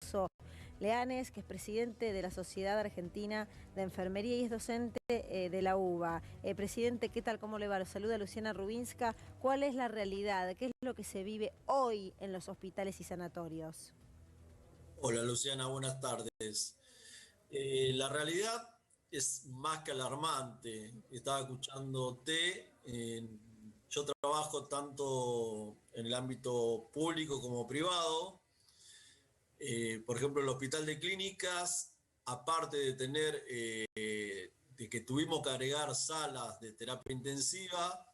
Alfonso Leanes, que es presidente de la Sociedad Argentina de Enfermería y es docente de la UBA. Presidente, ¿qué tal? ¿Cómo le va? Lo saluda Luciana Rubinska. ¿Cuál es la realidad? ¿Qué es lo que se vive hoy en los hospitales y sanatorios? Hola Luciana, buenas tardes. La realidad es más que alarmante. Estaba escuchándote. Yo trabajo tanto en el ámbito público como privado. Por ejemplo, el Hospital de Clínicas, aparte de tener, de que tuvimos que agregar salas de terapia intensiva,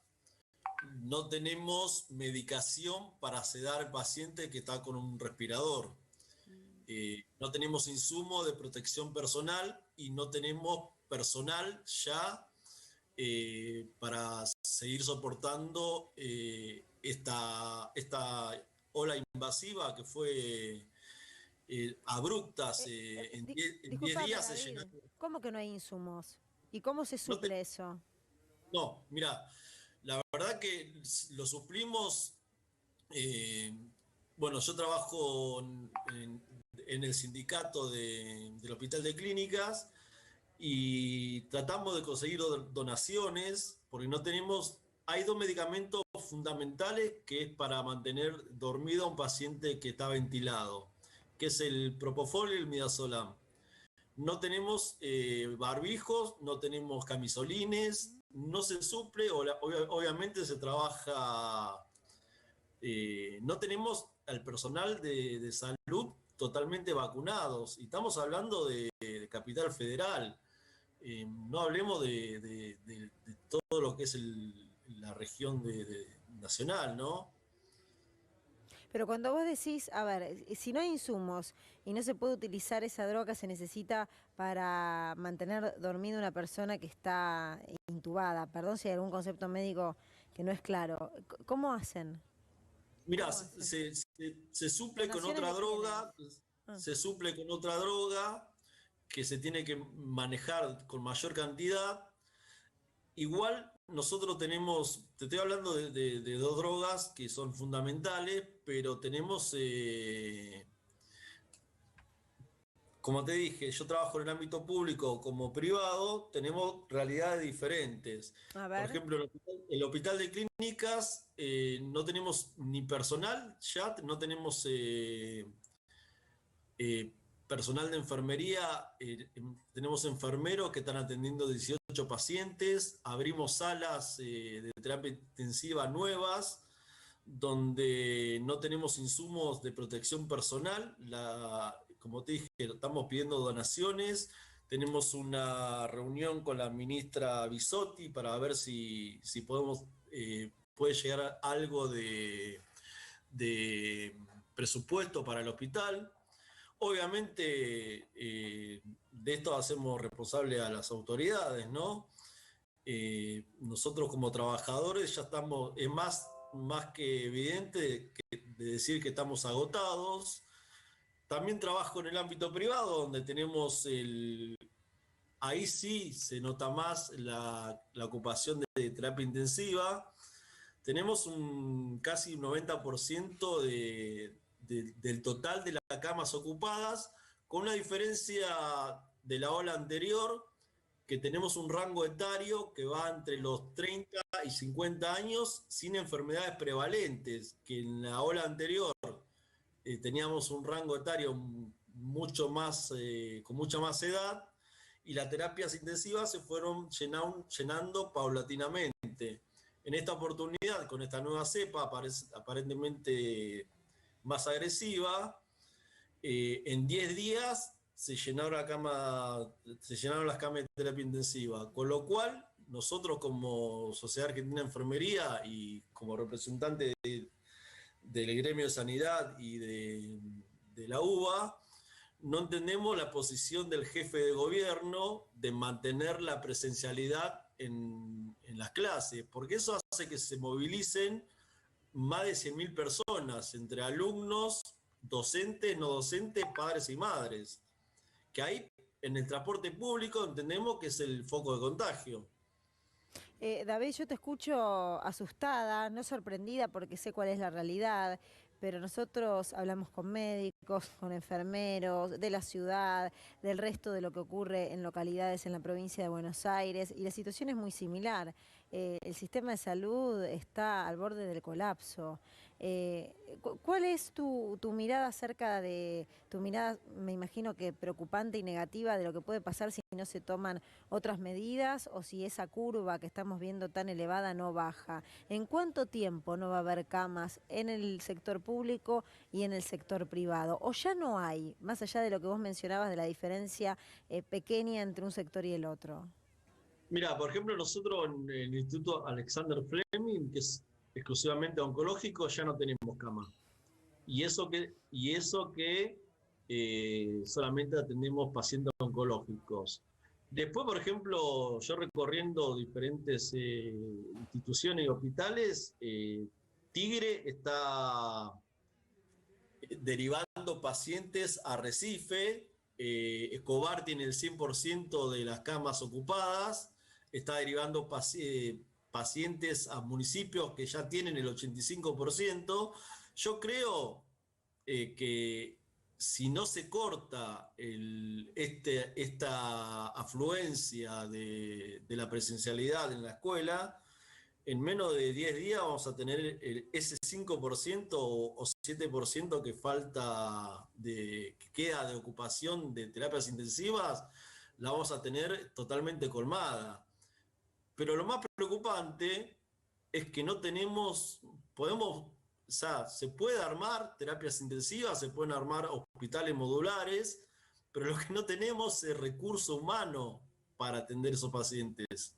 no tenemos medicación para sedar al paciente que está con un respirador. No tenemos insumo de protección personal y no tenemos personal ya para seguir soportando esta ola invasiva que fue abrupta. En 10 Discúlpame, días se David, llenaron. ¿cómo que no hay insumos? ¿Y cómo se No, suple eso? no, mira, la verdad que lo suplimos. eh, bueno, yo trabajo en el sindicato del Hospital de Clínicas y tratamos de conseguir donaciones porque no tenemos, hay dos medicamentos fundamentales que es para mantener dormido a un paciente que está ventilado, que es el propofol y el midazolam. No tenemos barbijos, no tenemos camisolines, no se suple, obviamente se trabaja, no tenemos al personal de salud totalmente vacunados y estamos hablando de Capital Federal. No hablemos de todo lo que es la región nacional, ¿no? Pero cuando vos decís, a ver, si no hay insumos y no se puede utilizar esa droga que se necesita para mantener dormida una persona que está intubada, perdón si hay algún concepto médico que no es claro, ¿cómo hacen? Mira, ¿Cómo hacen? se suple con ¿Donaciones otra de quiénes? droga, Ah. se suple con otra droga que se tiene que manejar con mayor cantidad. Igual nosotros tenemos, te estoy hablando de dos drogas que son fundamentales, pero tenemos, como te dije, yo trabajo en el ámbito público como privado, tenemos realidades diferentes. A Por ver. ejemplo, el hospital de clínicas no tenemos ni personal, ya no tenemos eh, personal de enfermería, tenemos enfermeros que están atendiendo 18 pacientes, abrimos salas de terapia intensiva nuevas, donde no tenemos insumos de protección personal. Como te dije, estamos pidiendo donaciones. Tenemos una reunión con la ministra Bisotti para ver si podemos, puede llegar algo de presupuesto para el hospital. Obviamente, de esto hacemos responsable a las autoridades, ¿no? Nosotros como trabajadores ya estamos, es más que evidente de decir que estamos agotados. También trabajo en el ámbito privado, donde tenemos ahí sí se nota más la ocupación de terapia intensiva. Tenemos casi un 90% del total de las camas ocupadas, con una diferencia de la ola anterior, que tenemos un rango etario que va entre los 30 y 50 años sin enfermedades prevalentes, que en la ola anterior teníamos un rango etario mucho más, con mucha más edad, y las terapias intensivas se fueron llenando paulatinamente. En esta oportunidad, con esta nueva cepa aparentemente más agresiva, en 10 días se llenaron las camas de terapia intensiva, con lo cual nosotros como Sociedad Argentina de Enfermería y como representante del gremio de sanidad y de la UBA, no entendemos la posición del jefe de gobierno de mantener la presencialidad en las clases, porque eso hace que se movilicen más de 100.000 personas, entre alumnos, docentes, no docentes, padres y madres, que ahí en el transporte público entendemos que es el foco de contagio. David, yo te escucho asustada, no sorprendida porque sé cuál es la realidad, pero nosotros hablamos con médicos, con enfermeros, de la ciudad, del resto de lo que ocurre en localidades en la provincia de Buenos Aires, y la situación es muy similar. El sistema de salud está al borde del colapso. ¿Cuál es tu mirada acerca de, tu mirada, me imagino que preocupante y negativa, de lo que puede pasar si no se toman otras medidas o si esa curva que estamos viendo tan elevada no baja? ¿En cuánto tiempo no va a haber camas en el sector público y en el sector privado? ¿O ya no hay, más allá de lo que vos mencionabas de la diferencia pequeña entre un sector y el otro? Mira, por ejemplo, nosotros en el Instituto Alexander Fleming, que es exclusivamente oncológico, ya no tenemos cama. Y eso que solamente atendemos pacientes oncológicos. Después, por ejemplo, yo recorriendo diferentes instituciones y hospitales, Tigre está derivando pacientes a Recife, Escobar tiene el 100% de las camas ocupadas, está derivando pacientes a municipios que ya tienen el 85%. Yo creo que si no se corta esta afluencia de la presencialidad en la escuela, en menos de 10 días vamos a tener ese 5% o 7% que falta, que queda de ocupación de terapias intensivas, la vamos a tener totalmente colmada. Pero lo más preocupante es que no tenemos, o sea, se puede armar terapias intensivas, se pueden armar hospitales modulares, pero lo que no tenemos es recurso humano para atender esos pacientes.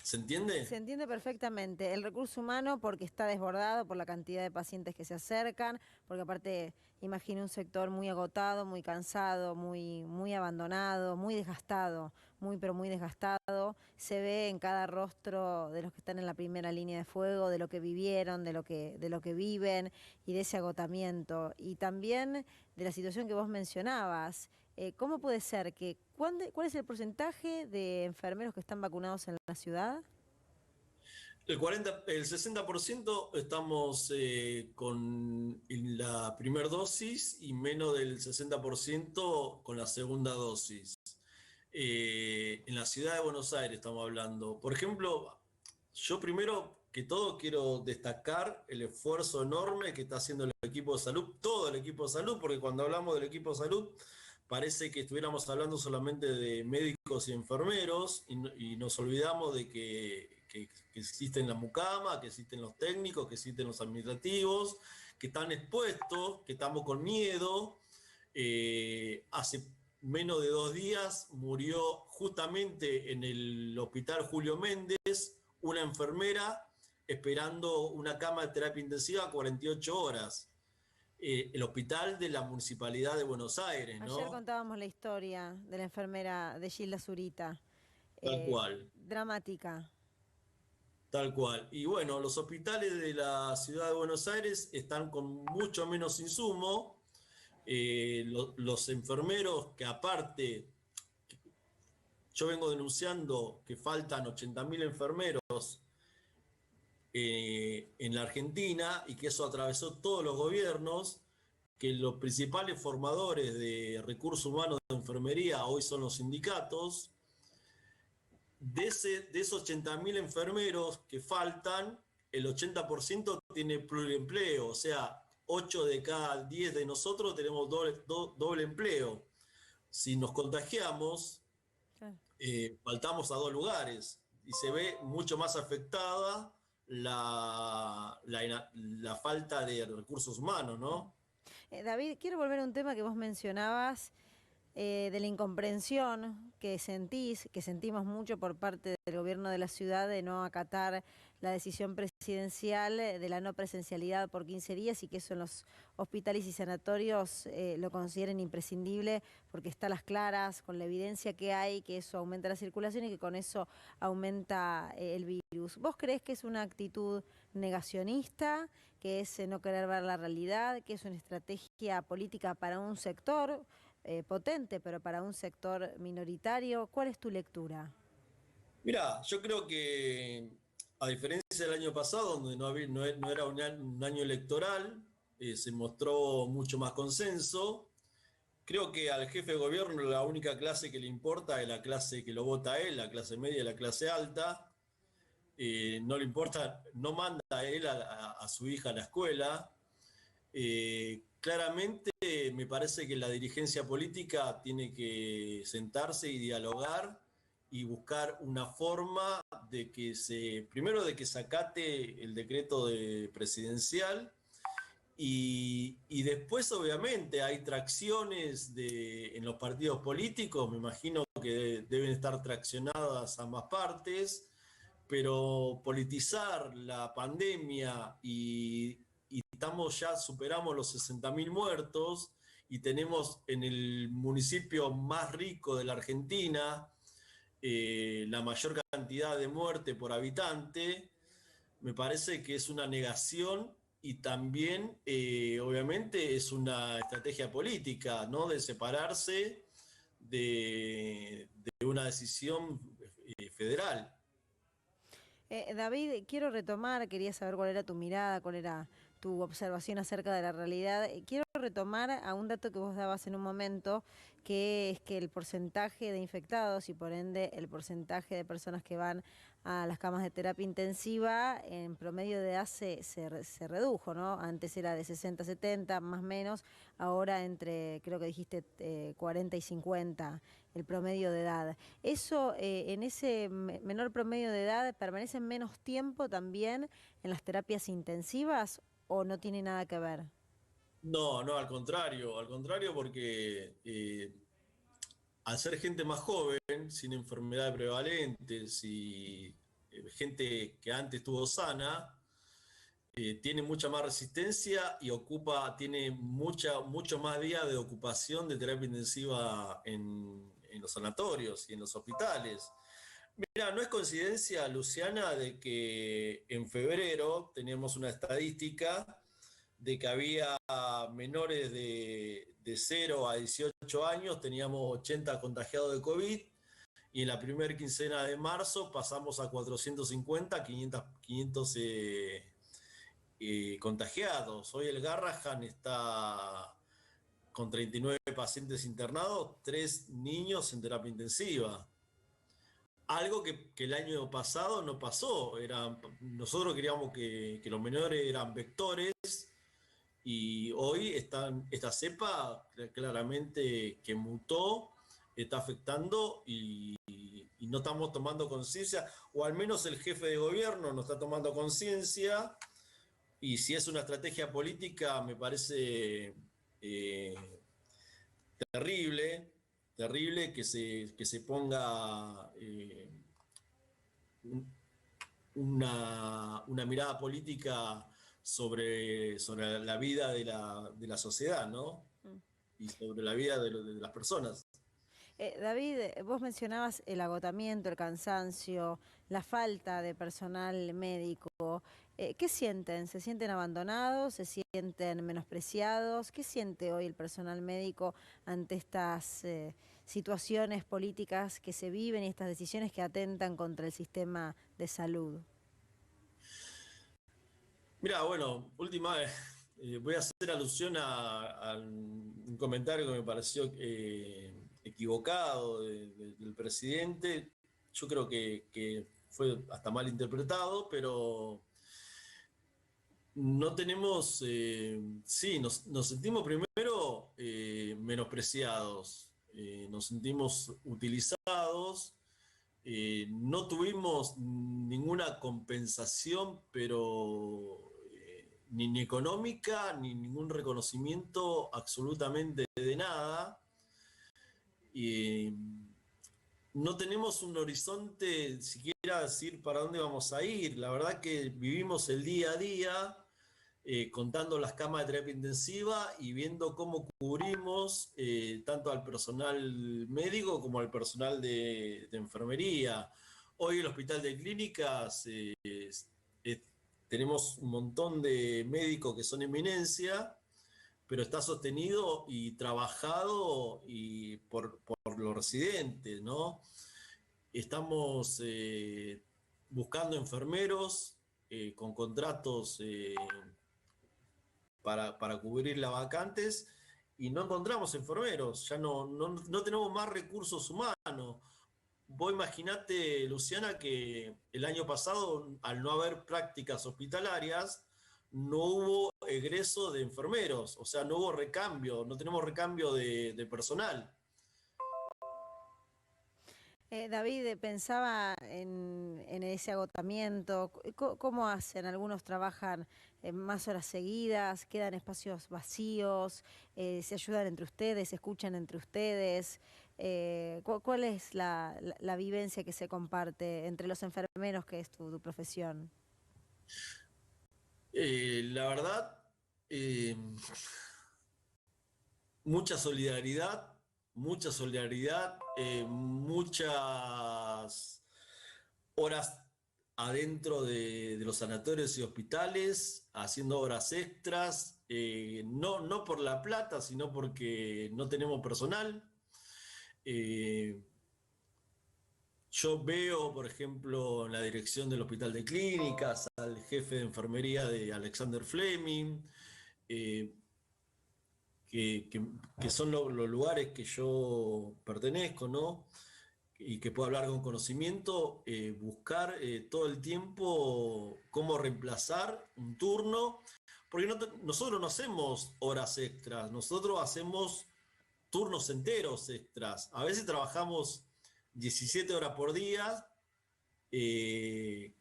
¿Se Se entiende? entiende perfectamente. El recurso humano porque está desbordado por la cantidad de pacientes que se acercan, porque aparte imagino un sector muy agotado, muy cansado, muy abandonado, muy desgastado, muy pero muy desgastado. Se ve en cada rostro de los que están en la primera línea de fuego, de lo que vivieron, de lo que viven y de ese agotamiento. Y también de la situación que vos mencionabas. ¿Cómo puede ser que, cuál es el porcentaje de enfermeros que están vacunados en la ciudad? El 60% estamos con la primera dosis y menos del 60% con la segunda dosis. En la ciudad de Buenos Aires estamos hablando. Por ejemplo, yo primero que todo quiero destacar el esfuerzo enorme que está haciendo el equipo de salud, todo el equipo de salud, porque cuando hablamos del equipo de salud parece que estuviéramos hablando solamente de médicos y enfermeros y nos olvidamos de que existen la mucama, que existen los técnicos, que existen los administrativos, que están expuestos, que estamos con miedo. Hace menos de 2 días murió justamente en el hospital Julio Méndez una enfermera esperando una cama de terapia intensiva 48 horas. El hospital de la Municipalidad de Buenos Aires, Ayer ¿no? contábamos la historia de la enfermera de Gilda Zurita, Tal cual, dramática. tal cual. Y bueno, los hospitales de la ciudad de Buenos Aires están con mucho menos insumo. Los enfermeros que aparte, yo vengo denunciando que faltan 80.000 enfermeros en la Argentina y que eso atravesó todos los gobiernos, que los principales formadores de recursos humanos de enfermería hoy son los sindicatos. De esos 80.000 enfermeros que faltan, el 80% tiene pluriempleo, o sea, 8 de cada 10 de nosotros tenemos doble empleo. Si nos contagiamos, Claro. faltamos a 2 lugares y se ve mucho más afectada la falta de recursos humanos, ¿no? David, quiero volver a un tema que vos mencionabas, de la incomprensión que sentís, que sentimos mucho por parte del gobierno de la ciudad de no acatar la decisión presidencial de la no presencialidad por 15 días y que eso en los hospitales y sanatorios lo consideren imprescindible porque está a las claras, con la evidencia que hay, que eso aumenta la circulación y que con eso aumenta el virus. ¿Vos creés que es una actitud negacionista, que es no querer ver la realidad, que es una estrategia política para un sector potente, pero para un sector minoritario? ¿Cuál es tu lectura? Mira, yo creo que a diferencia del año pasado, donde no era un año electoral, se mostró mucho más consenso. Creo que al jefe de gobierno la única clase que le importa es la clase que lo vota a él, la clase media y la clase alta. No le importa, no manda a él a su hija a la escuela. Claramente me parece que la dirigencia política tiene que sentarse y dialogar y buscar una forma de que primero de que se acate el decreto presidencial y después obviamente hay tracciones en los partidos políticos, me imagino que deben estar traccionadas ambas partes, pero politizar la pandemia y superamos los 60.000 muertos y tenemos en el municipio más rico de la Argentina la mayor cantidad de muerte por habitante, me parece que es una negación y también obviamente es una estrategia política, ¿no? De separarse de una decisión federal. David, quiero retomar, quería saber cuál era tu mirada, cuál era tu observación acerca de la realidad. Quiero retomar a un dato que vos dabas en un momento, que es que el porcentaje de infectados y por ende el porcentaje de personas que van a las camas de terapia intensiva en promedio de edad se redujo, ¿no? Antes era de 60 a 70, más o menos, ahora entre, creo que dijiste, 40 y 50 el promedio de edad. ¿Eso en ese menor promedio de edad permanecen menos tiempo también en las terapias intensivas o no tiene nada que ver? No, no, al contrario porque al ser gente más joven, sin enfermedades prevalentes y gente que antes estuvo sana, tiene mucha más resistencia y tiene mucho más días de ocupación de terapia intensiva en los sanatorios y en los hospitales. Mira, no es coincidencia, Luciana, de que en febrero teníamos una estadística de que había menores de 0 a 18 años, teníamos 80 contagiados de COVID, y en la primera quincena de marzo pasamos a 450, 500 contagiados. Hoy el Garrahan está con 39 pacientes internados, 3 niños en terapia intensiva. Algo que el año pasado no pasó. Nosotros queríamos que los menores eran vectores y hoy esta cepa claramente que mutó está afectando y no estamos tomando conciencia, o al menos el jefe de gobierno no está tomando conciencia, y si es una estrategia política me parece eh, terrible, terrible que se ponga una mirada política sobre la vida de la sociedad, ¿no? Mm. Y sobre la vida de las personas. David, vos mencionabas el agotamiento, el cansancio, la falta de personal médico. ¿Qué sienten? ¿Se sienten abandonados? ¿Se sienten menospreciados? ¿Qué siente hoy el personal médico ante estas situaciones políticas que se viven y estas decisiones que atentan contra el sistema de salud? Mira, bueno, última vez, voy a hacer alusión a un comentario que me pareció equivocado del presidente. Yo creo que fue hasta mal interpretado, pero no tenemos, sí, nos sentimos primero menospreciados, nos sentimos utilizados, no tuvimos ninguna compensación, pero ni económica, ni ningún reconocimiento absolutamente de nada. Y no tenemos un horizonte siquiera decir para dónde vamos a ir. La verdad que vivimos el día a día contando las camas de terapia intensiva y viendo cómo cubrimos tanto al personal médico como al personal de enfermería. Hoy el hospital de clínicas tenemos un montón de médicos que son eminencia, pero está sostenido y trabajado por los residentes, ¿no? Estamos buscando enfermeros con contratos para cubrir las vacantes y no encontramos enfermeros, ya no tenemos más recursos humanos. Vos imaginate, Luciana, que el año pasado, al no haber prácticas hospitalarias, no hubo egreso de enfermeros, o sea, no hubo recambio, no tenemos recambio de personal. David, pensaba en ese agotamiento. ¿Cómo hacen? Algunos trabajan más horas seguidas, quedan espacios vacíos, se ayudan entre ustedes, se escuchan entre ustedes. ¿Cuál es la vivencia que se comparte entre los enfermeros, que es tu profesión? La verdad, eh, mucha solidaridad, muchas horas adentro de los sanatorios y hospitales, haciendo horas extras, no por la plata, sino porque no tenemos personal. Eh, yo veo, por ejemplo, en la dirección del Hospital de Clínicas, al jefe de enfermería de Alexander Fleming, eh, que, que- que son los lugares que yo pertenezco, ¿no? Y que puedo hablar con conocimiento, buscar todo el tiempo cómo reemplazar un turno, porque nosotros no hacemos horas extras, nosotros hacemos turnos enteros extras. A veces trabajamos 17 horas por día,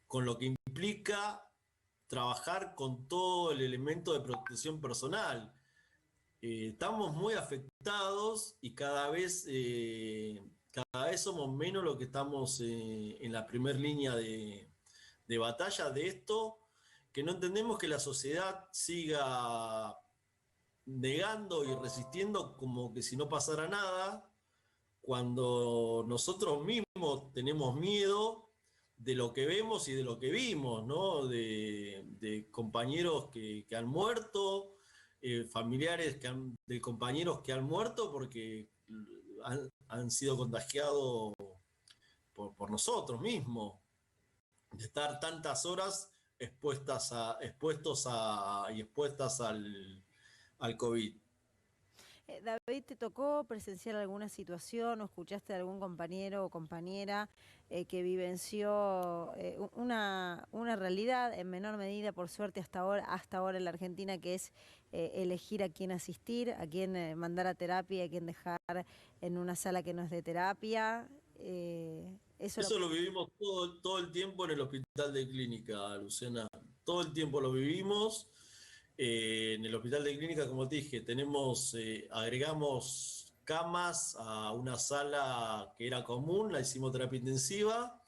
con lo que implica trabajar con todo el elemento de protección personal. Estamos muy afectados y cada vez somos menos los que estamos en la primera línea de batalla de esto, que no entendemos que la sociedad siga negando y resistiendo como que si no pasara nada, cuando nosotros mismos tenemos miedo de lo que vemos y de lo que vimos, ¿no? De compañeros que han muerto, familiares de compañeros que han muerto porque han sido contagiados por nosotros mismos, de estar tantas horas expuestas al COVID. David, ¿te tocó presenciar alguna situación o escuchaste de algún compañero o compañera que vivenció una realidad en menor medida, por suerte hasta ahora en la Argentina, que es elegir a quién asistir, a quién mandar a terapia, a quién dejar en una sala que no es de terapia? Eso lo... Eso lo vivimos todo el tiempo en el hospital de clínica, Luciana. Todo el tiempo lo vivimos. En el hospital de clínica, como te dije, agregamos camas a una sala que era común, la hicimos terapia intensiva.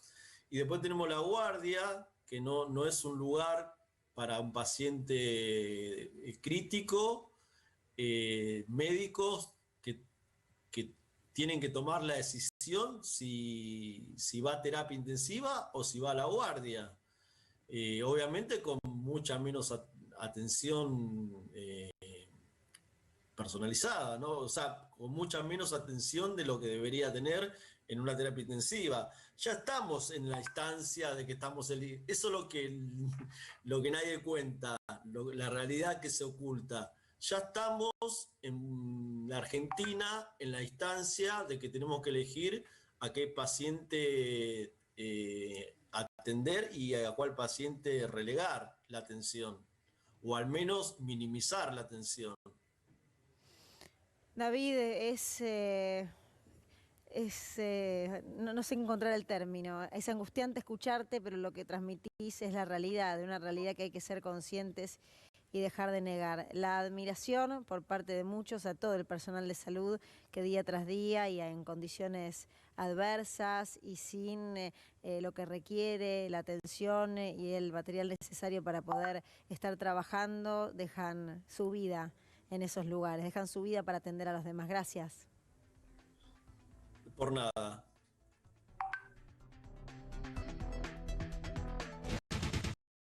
Y después tenemos la guardia, que no es un lugar para un paciente crítico, médicos que tienen que tomar la decisión si va a terapia intensiva o si va a la guardia. Obviamente con mucha menos atención personalizada, ¿no? O sea, con mucha menos atención de lo que debería tener en una terapia intensiva. Ya estamos en la instancia de que eso es lo que nadie cuenta, la realidad que se oculta. Ya estamos en la Argentina en la instancia de que tenemos que elegir a qué paciente atender y a cuál paciente relegar la atención, o al menos minimizar la atención. David, no sé encontrar el término. Es angustiante escucharte, pero lo que transmitís es la realidad, de una realidad que hay que ser conscientes y dejar de negar. La admiración por parte de muchos a todo el personal de salud que día tras día y en condiciones adversas y sin lo que requiere, la atención y el material necesario para poder estar trabajando, dejan su vida en esos lugares, dejan su vida para atender a los demás. Gracias. Por nada.